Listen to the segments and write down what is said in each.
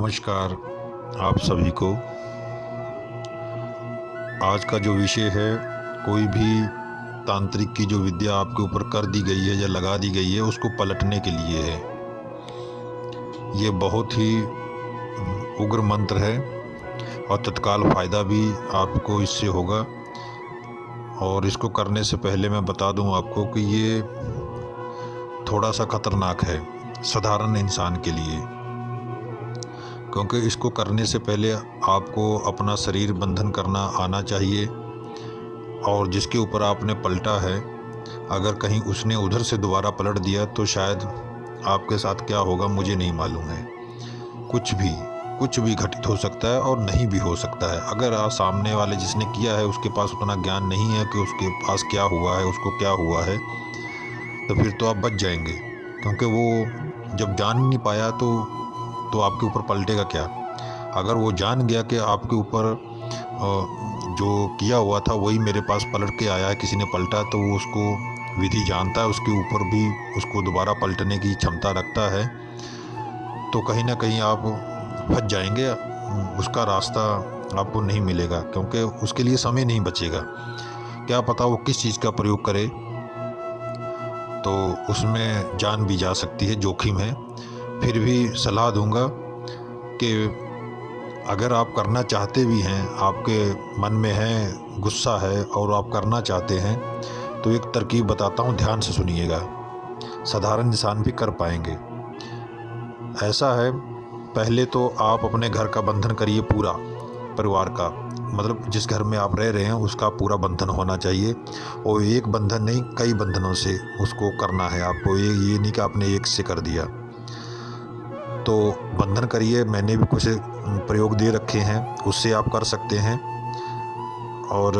नमस्कार आप सभी को। आज का जो विषय है, कोई भी तांत्रिक की जो विद्या आपके ऊपर कर दी गई है या लगा दी गई है उसको पलटने के लिए है। ये बहुत ही उग्र मंत्र है और तत्काल फ़ायदा भी आपको इससे होगा। और इसको करने से पहले मैं बता दूं आपको कि ये थोड़ा सा खतरनाक है साधारण इंसान के लिए, क्योंकि इसको करने से पहले आपको अपना शरीर बंधन करना आना चाहिए। और जिसके ऊपर आपने पलटा है, अगर कहीं उसने उधर से दोबारा पलट दिया तो शायद आपके साथ क्या होगा मुझे नहीं मालूम है। कुछ भी घटित हो सकता है और नहीं भी हो सकता है। अगर आप सामने वाले जिसने किया है उसके पास उतना ज्ञान नहीं है कि उसके पास क्या हुआ है, उसको क्या हुआ है, तो फिर तो आप बच जाएंगे। क्योंकि वो जब जान नहीं पाया तो आपके ऊपर पलटेगा क्या। अगर वो जान गया कि आपके ऊपर जो किया हुआ था वही मेरे पास पलट के आया है, किसी ने पलटा, तो वो उसको विधि जानता है, उसके ऊपर भी उसको दोबारा पलटने की क्षमता रखता है, तो कहीं ना कहीं आप फंस जाएंगे। उसका रास्ता आपको नहीं मिलेगा, क्योंकि उसके लिए समय नहीं बचेगा। क्या पता वो किस चीज़ का प्रयोग करे, तो उसमें जान भी जा सकती है, जोखिम है। फिर भी सलाह दूंगा कि अगर आप करना चाहते भी हैं, आपके मन में है, गुस्सा है और आप करना चाहते हैं, तो एक तरकीब बताता हूँ, ध्यान से सुनिएगा। साधारण इंसान भी कर पाएंगे। ऐसा है, पहले तो आप अपने घर का बंधन करिए, पूरा परिवार का, मतलब जिस घर में आप रह रहे हैं उसका पूरा बंधन होना चाहिए। और एक बंधन नहीं, कई बंधनों से उसको करना है आपको। ये नहीं कि आपने एक से कर दिया। तो बंधन करिए, मैंने भी कुछ प्रयोग दे रखे हैं, उससे आप कर सकते हैं। और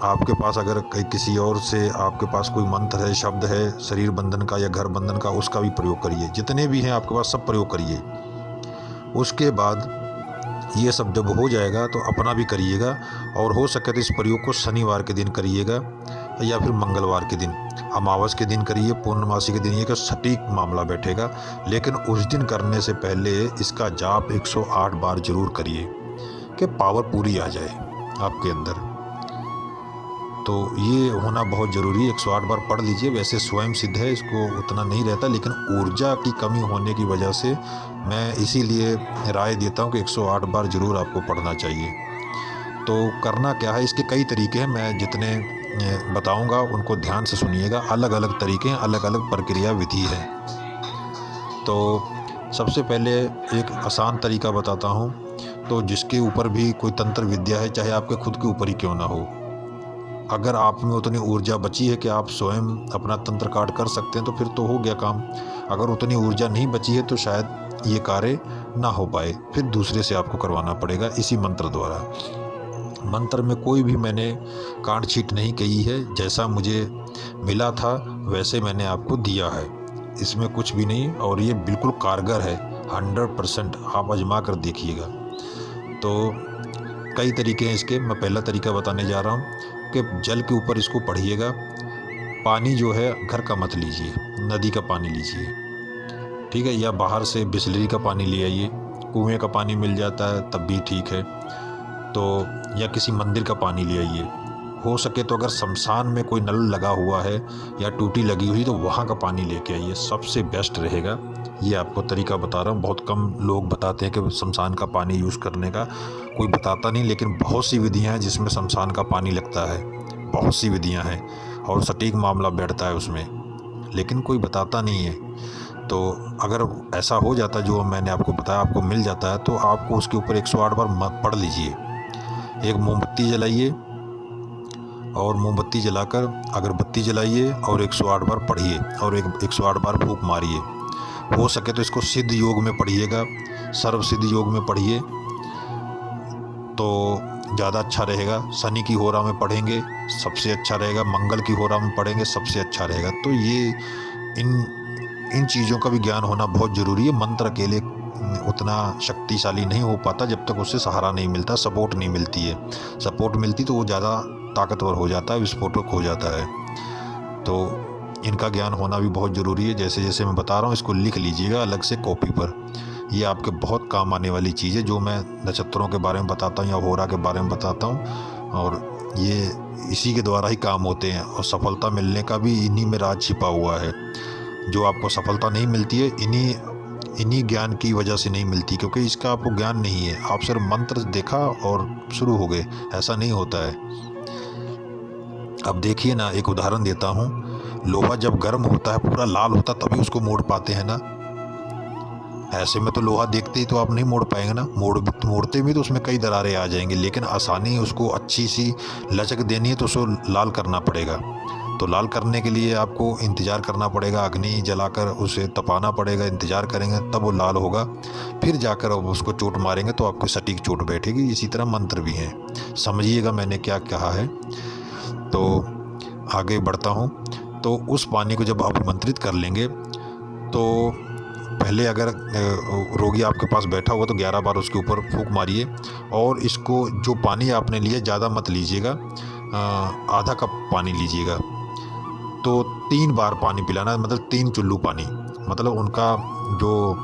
आपके पास अगर किसी और से आपके पास कोई मंत्र है, शब्द है शरीर बंधन का या घर बंधन का, उसका भी प्रयोग करिए। जितने भी हैं आपके पास सब प्रयोग करिए। उसके बाद ये सब जब हो जाएगा तो अपना भी करिएगा। और हो सके तो इस प्रयोग को शनिवार के दिन करिएगा या फिर मंगलवार के दिन, अमावस के दिन करिए, पूर्णमासी के दिन, ये कि सटीक मामला बैठेगा। लेकिन उस दिन करने से पहले इसका जाप 108 बार जरूर करिए कि पावर पूरी आ जाए आपके अंदर। तो ये होना बहुत ज़रूरी है। 108 बार पढ़ लीजिए। वैसे स्वयं सिद्ध है, इसको उतना नहीं रहता, लेकिन ऊर्जा की कमी होने की वजह से मैं इसीलिए राय देता हूँ कि 108 बार ज़रूर आपको पढ़ना चाहिए। तो करना क्या है, इसके कई तरीके हैं, मैं जितने बताऊंगा उनको ध्यान से सुनिएगा। अलग अलग तरीके हैं, अलग अलग प्रक्रिया विधि है। तो सबसे पहले एक आसान तरीका बताता हूँ। तो जिसके ऊपर भी कोई तंत्र विद्या है, चाहे आपके खुद के ऊपर ही क्यों ना हो, अगर आप में उतनी ऊर्जा बची है कि आप स्वयं अपना तंत्र काट कर सकते हैं तो फिर तो हो गया काम। अगर उतनी ऊर्जा नहीं बची है तो शायद ये कार्य ना हो पाए, फिर दूसरे से आपको करवाना पड़ेगा इसी मंत्र द्वारा। मंत्र में कोई भी मैंने काट छीट नहीं की है, जैसा मुझे मिला था वैसे मैंने आपको दिया है, इसमें कुछ भी नहीं। और ये बिल्कुल कारगर है, 100%। आप आजमा कर देखिएगा। तो कई तरीके हैं इसके। मैं पहला तरीका बताने जा रहा हूँ कि जल के ऊपर इसको पढ़िएगा। पानी जो है घर का मत लीजिए, नदी का पानी लीजिए, ठीक है, या बाहर से बिसलेरी का पानी ले आइए। कुएं का पानी मिल जाता है तब भी ठीक है, तो या किसी मंदिर का पानी ले आइए। हो सके तो अगर शमशान में कोई नल लगा हुआ है या टूटी लगी हुई तो वहाँ का पानी लेके आइए, सबसे बेस्ट रहेगा। ये आपको तरीका बता रहा हूँ। बहुत कम लोग बताते हैं कि शमशान का पानी यूज़ करने का, कोई बताता नहीं, लेकिन बहुत सी विधियाँ हैं जिसमें शमशान का पानी लगता है, बहुत सी विधियाँ हैं और सटीक मामला बैठता है उसमें, लेकिन कोई बताता नहीं है। तो अगर ऐसा हो जाता जो मैंने आपको बताया, आपको मिल जाता है, तो आपको उसके ऊपर 108 बार पढ़ लीजिए। एक मोमबत्ती जलाइए और मोमबत्ती जलाकर अगरबत्ती जलाइए और 108 बार पढ़िए और 108 बार फूंक मारिए। हो सके तो इसको सिद्ध योग में पढ़िएगा, सर्व सिद्ध योग में पढ़िए तो ज़्यादा अच्छा रहेगा। शनि की होरा में पढ़ेंगे सबसे अच्छा रहेगा, मंगल की होरा में पढ़ेंगे सबसे अच्छा रहेगा। तो ये इन चीज़ों का भी ज्ञान होना बहुत ज़रूरी है। मंत्र अकेले उतना शक्तिशाली नहीं हो पाता जब तक उससे सहारा नहीं मिलता, सपोर्ट नहीं मिलती है। सपोर्ट मिलती तो वो ज़्यादा ताकतवर हो जाता है, विस्फोटक हो जाता है। तो इनका ज्ञान होना भी बहुत ज़रूरी है। जैसे जैसे मैं बता रहा हूँ इसको लिख लीजिएगा अलग से कॉपी पर। ये आपके बहुत काम आने वाली चीज़ है जो मैं नक्षत्रों के बारे में बताता हूँ या होरा के बारे में बताता हूँ, और ये इसी के द्वारा ही काम होते हैं। और सफलता मिलने का भी इन्हीं में राज छिपा हुआ है। जो आपको सफलता नहीं मिलती है इन्हीं ज्ञान की वजह से नहीं मिलती, क्योंकि इसका आपको ज्ञान नहीं है। आप सिर्फ मंत्र देखा और शुरू हो गए, ऐसा नहीं होता है। अब देखिए ना, एक उदाहरण देता हूँ। लोहा जब गर्म होता है, पूरा लाल होता है, तभी उसको मोड़ पाते हैं ना। ऐसे में तो लोहा देखते ही तो आप नहीं मोड़ पाएंगे ना। मोड़ते भी तो उसमें कई दरारें आ जाएंगी, लेकिन आसानी उसको अच्छी सी लचक देनी है तो उसको लाल करना पड़ेगा। तो लाल करने के लिए आपको इंतज़ार करना पड़ेगा, अग्नि जलाकर उसे तपाना पड़ेगा, इंतज़ार करेंगे तब वो लाल होगा। फिर जाकर अब उसको चोट मारेंगे तो आपको सटीक चोट बैठेगी। इसी तरह मंत्र भी हैं, समझिएगा मैंने क्या कहा है। तो आगे बढ़ता हूँ। तो उस पानी को जब आप मंत्रित कर लेंगे तो पहले अगर रोगी आपके पास बैठा हुआ तो 11 बार उसके ऊपर फूंक मारिए। और इसको जो पानी आपने लिया ज़्यादा मत लीजिएगा, आधा कप पानी लीजिएगा। तो 3 बार पानी पिलाना, मतलब 3 चुल्लू पानी। मतलब उनका जो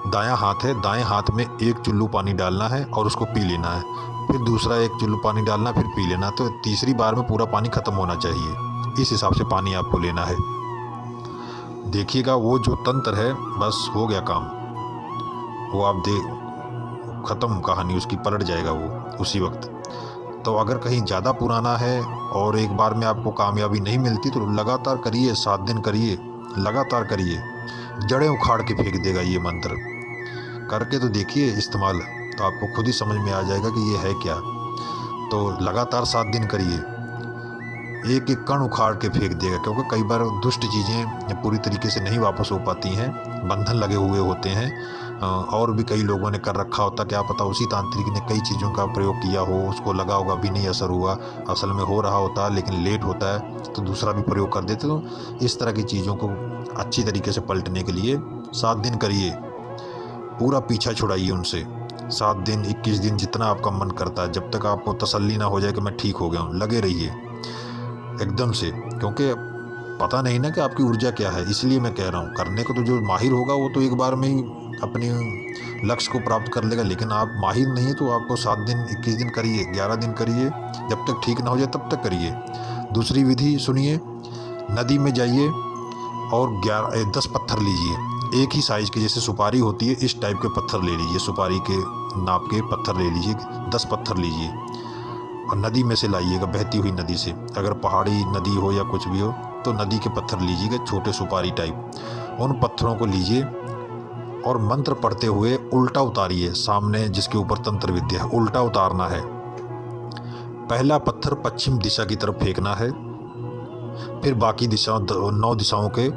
दायां हाथ है, दाएं हाथ में 1 चुल्लू पानी डालना है और उसको पी लेना है। फिर दूसरा 1 चुल्लू पानी डालना, फिर पी लेना। तो तीसरी बार में पूरा पानी ख़त्म होना चाहिए। इस हिसाब से पानी आपको लेना है। देखिएगा वो जो तंत्र है, बस हो गया काम। वो आप ख़त्म कहानी उसकी, पलट जाएगा वो उसी वक्त। तो अगर कहीं ज़्यादा पुराना है और एक बार में आपको कामयाबी नहीं मिलती तो लगातार करिए, 7 दिन करिए, लगातार करिए। जड़ें उखाड़ के फेंक देगा ये मंत्र। करके तो देखिए इस्तेमाल, तो आपको खुद ही समझ में आ जाएगा कि ये है क्या। तो लगातार 7 दिन करिए, एक एक कण उखाड़ के फेंक देगा। क्योंकि कई बार दुष्ट चीज़ें पूरी तरीके से नहीं वापस हो पाती हैं, बंधन लगे हुए होते हैं। और भी कई लोगों ने कर रखा होता, क्या पता उसी तांत्रिक ने कई चीज़ों का प्रयोग किया हो, उसको लगा होगा भी नहीं असर हुआ, असल में हो रहा होता है लेकिन लेट होता है तो दूसरा भी प्रयोग कर देते। तो इस तरह की चीज़ों को अच्छी तरीके से पलटने के लिए 7 दिन करिए, पूरा पीछा छुड़ाइए उनसे। 7 दिन 21 दिन जितना आपका मन करता है, जब तक आपको तसल्ली ना हो जाए कि मैं ठीक हो गया हूँ, लगे रहिए एकदम से। क्योंकि पता नहीं ना कि आपकी ऊर्जा क्या है, इसलिए मैं कह रहा हूँ। करने को तो जो माहिर होगा वो तो एक बार में ही अपने लक्ष्य को प्राप्त कर लेगा, लेकिन आप माहिर नहीं है तो आपको 7 दिन 21 दिन करिए, 11 दिन करिए, जब तक ठीक ना हो जाए तब तक करिए। दूसरी विधि सुनिए, नदी में जाइए और 10 पत्थर लीजिए, एक ही साइज़ के, जैसे सुपारी होती है इस टाइप के पत्थर ले लीजिए, सुपारी के नाप के पत्थर ले लीजिए, 10 पत्थर लीजिए और नदी में से लाइएगा, बहती हुई नदी से। अगर पहाड़ी नदी हो या कुछ भी हो तो नदी के पत्थर लीजिएगा, छोटे सुपारी टाइप। उन पत्थरों को लीजिए और मंत्र पढ़ते हुए उल्टा उतारिए, सामने जिसके ऊपर तंत्र विद्या है उल्टा उतारना है। पहला पत्थर पश्चिम दिशा की तरफ फेंकना है, फिर बाकी 9 दिशाओं के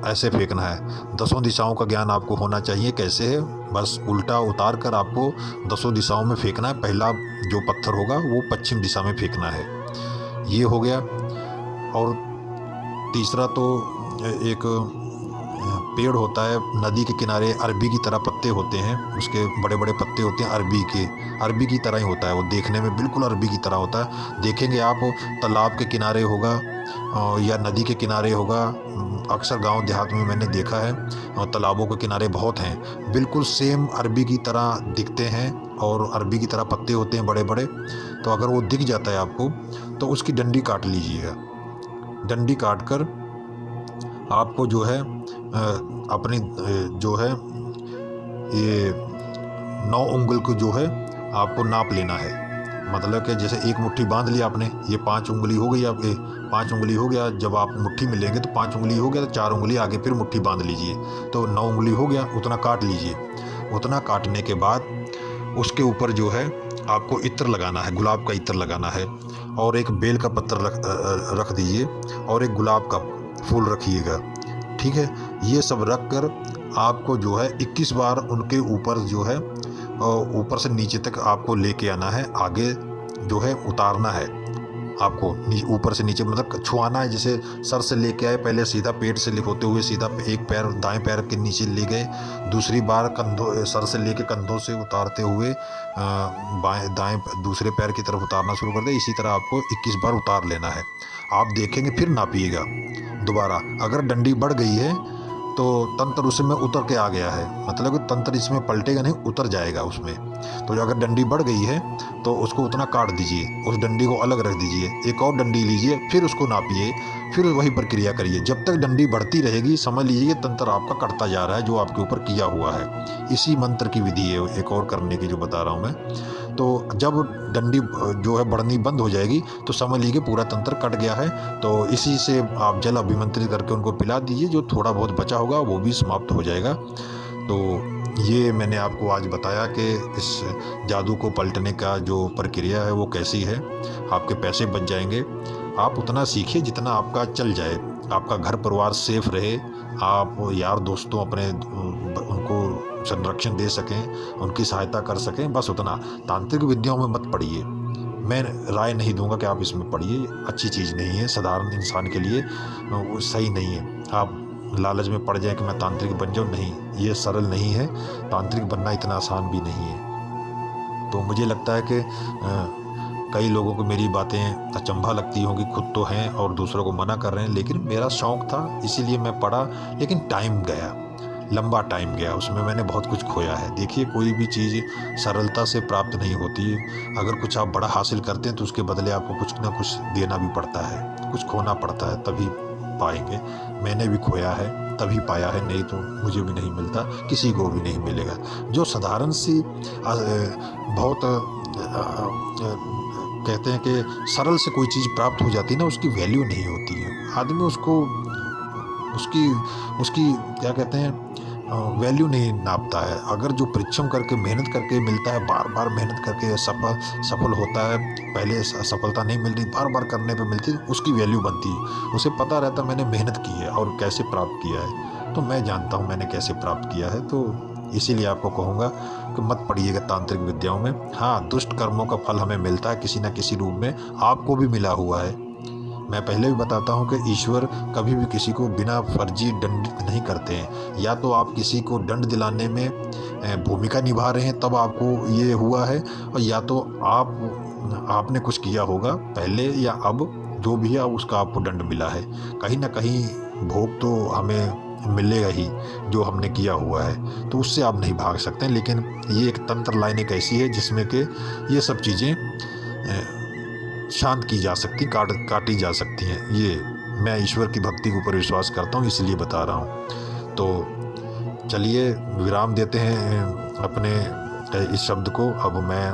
ऐसे फेंकना है। 10 दिशाओं का ज्ञान आपको होना चाहिए। कैसे है, बस उल्टा उतार कर आपको 10 दिशाओं में फेंकना है। पहला जो पत्थर होगा वो पश्चिम दिशा में फेंकना है, ये हो गया। और तीसरा तो एक पेड़ होता है नदी के किनारे, अरबी की तरह पत्ते होते हैं, उसके बड़े बड़े पत्ते होते हैं, अरबी की तरह ही होता है वो, देखने में बिल्कुल अरबी की तरह होता है। देखेंगे आप तालाब के किनारे होगा या नदी के किनारे होगा, अक्सर गांव देहात में मैंने देखा है, और तालाबों के किनारे बहुत हैं, बिल्कुल सेम अरबी की तरह दिखते हैं और अरबी की तरह पत्ते होते हैं बड़े बड़े। तो अगर वो दिख जाता है आपको तो उसकी डंडी काट लीजिएगा। डंडी काट कर आपको जो है अपनी जो है ये 9 उंगल को जो है आपको नाप लेना है। मतलब कि जैसे एक मुट्ठी बांध लिया आपने, ये 5 उंगली हो गई, आपके 5 उंगली हो गया। जब आप मुट्ठी में लेंगे तो 5 उंगली हो गया, तो 4 उंगली आगे फिर मुट्ठी बांध लीजिए, तो 9 उंगली हो गया। उतना काट लीजिए। उतना काटने के बाद उसके ऊपर जो है आपको इत्र लगाना है, गुलाब का इत्र लगाना है, और एक बेल का पत्थर रख दीजिए और एक गुलाब का फूल रखिएगा। ठीक है, ये सब रख कर आपको जो है 21 बार उनके ऊपर जो है ऊपर से नीचे तक आपको लेके आना है, आगे जो है उतारना है। आपको ऊपर से नीचे मतलब छुआना है, जैसे सर से लेके आए, पहले सीधा पेट से होते हुए सीधा एक पैर दाएं पैर के नीचे ले गए, दूसरी बार कंधों सर से लेके कंधों से उतारते हुए बाएं दाएं दूसरे पैर की तरफ उतारना शुरू कर दे। इसी तरह आपको 21 बार उतार लेना है। आप देखेंगे, फिर नापिएगा दोबारा। अगर डंडी बढ़ गई है तो तंत्र उसमें उतर के आ गया है, मतलब कि तंत्र इसमें पलटेगा नहीं, उतर जाएगा उसमें। तो अगर डंडी बढ़ गई है तो उसको उतना काट दीजिए, उस डंडी को अलग रख दीजिए, एक और डंडी लीजिए, फिर उसको नापिए, फिर वही प्रक्रिया करिए। जब तक डंडी बढ़ती रहेगी समझ लीजिए तंत्र आपका कटता जा रहा है, जो आपके ऊपर किया हुआ है। इसी मंत्र की विधि है एक और करने की जो बता रहा हूँ मैं। तो जब डंडी जो है बढ़नी बंद हो जाएगी तो समझ लीजिए पूरा तंत्र कट गया है। तो इसी से आप जल अभिमंत्रित करके उनको पिला दीजिए, जो थोड़ा बहुत बचा होगा वो भी समाप्त हो जाएगा। तो ये मैंने आपको आज बताया कि इस जादू को पलटने का जो प्रक्रिया है वो कैसी है। आपके पैसे बच जाएंगे। आप उतना सीखिए जितना आपका चल जाए, आपका घर परिवार सेफ रहे, आप यार दोस्तों अपने उनको संरक्षण दे सकें, उनकी सहायता कर सकें, बस उतना। तांत्रिक विद्याओं में मत पढ़िए, मैं राय नहीं दूंगा कि आप इसमें पढ़िए, अच्छी चीज़ नहीं है, साधारण इंसान के लिए वो सही नहीं है। आप लालच में पड़ जाए कि मैं तांत्रिक बन जाऊँ, नहीं, ये सरल नहीं है। तांत्रिक बनना इतना आसान भी नहीं है। तो मुझे लगता है कि कई लोगों को मेरी बातें अचंभा लगती होंगी, खुद तो हैं और दूसरों को मना कर रहे हैं, लेकिन मेरा शौक़ था इसीलिए मैं पढ़ा। लेकिन टाइम गया, लंबा टाइम गया, उसमें मैंने बहुत कुछ खोया है। देखिए कोई भी चीज़ सरलता से प्राप्त नहीं होती है। अगर कुछ आप बड़ा हासिल करते हैं तो उसके बदले आपको कुछ ना कुछ देना भी पड़ता है, कुछ खोना पड़ता है, तभी पाएंगे। मैंने भी खोया है तभी पाया है, नहीं तो मुझे भी नहीं मिलता, किसी को भी नहीं मिलेगा। जो साधारण सी बहुत कहते हैं कि सरल से कोई चीज़ प्राप्त हो जाती है ना, उसकी वैल्यू नहीं होती है। आदमी उसको उसकी क्या कहते हैं वैल्यू नहीं नापता है। अगर जो परिश्रम करके मेहनत करके मिलता है, बार बार मेहनत करके सफल होता है, पहले सफलता नहीं मिल रही, बार बार करने पे मिलती, उसकी वैल्यू बनती है। उसे पता रहता मैंने मेहनत की है और कैसे प्राप्त किया है। तो मैं जानता हूँ मैंने कैसे प्राप्त किया है। तो इसीलिए आपको कहूँगा कि मत पढ़िएगा तांत्रिक विद्याओं में। हाँ, दुष्ट कर्मों का फल हमें मिलता है किसी न किसी रूप में, आपको भी मिला हुआ है। मैं पहले भी बताता हूँ कि ईश्वर कभी भी किसी को बिना फर्जी दंडित नहीं करते हैं। या तो आप किसी को दंड दिलाने में भूमिका निभा रहे हैं तब आपको ये हुआ है, और या तो आपने कुछ किया होगा पहले या अब, जो भी है उसका आपको दंड मिला है। कहीं ना कहीं भोग तो हमें मिलेगा ही जो हमने किया हुआ है, तो उससे आप नहीं भाग सकते। लेकिन ये एक तंत्र लाइन एक ऐसी है जिसमें कि ये सब चीज़ें शांत की जा सकती, काटी जा सकती हैं। ये मैं ईश्वर की भक्ति के ऊपर विश्वास करता हूँ, इसलिए बता रहा हूँ। तो चलिए विराम देते हैं अपने इस शब्द को। अब मैं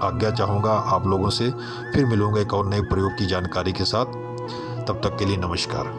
आज्ञा चाहूँगा आप लोगों से, फिर मिलूँगा एक और नए प्रयोग की जानकारी के साथ। तब तक के लिए नमस्कार।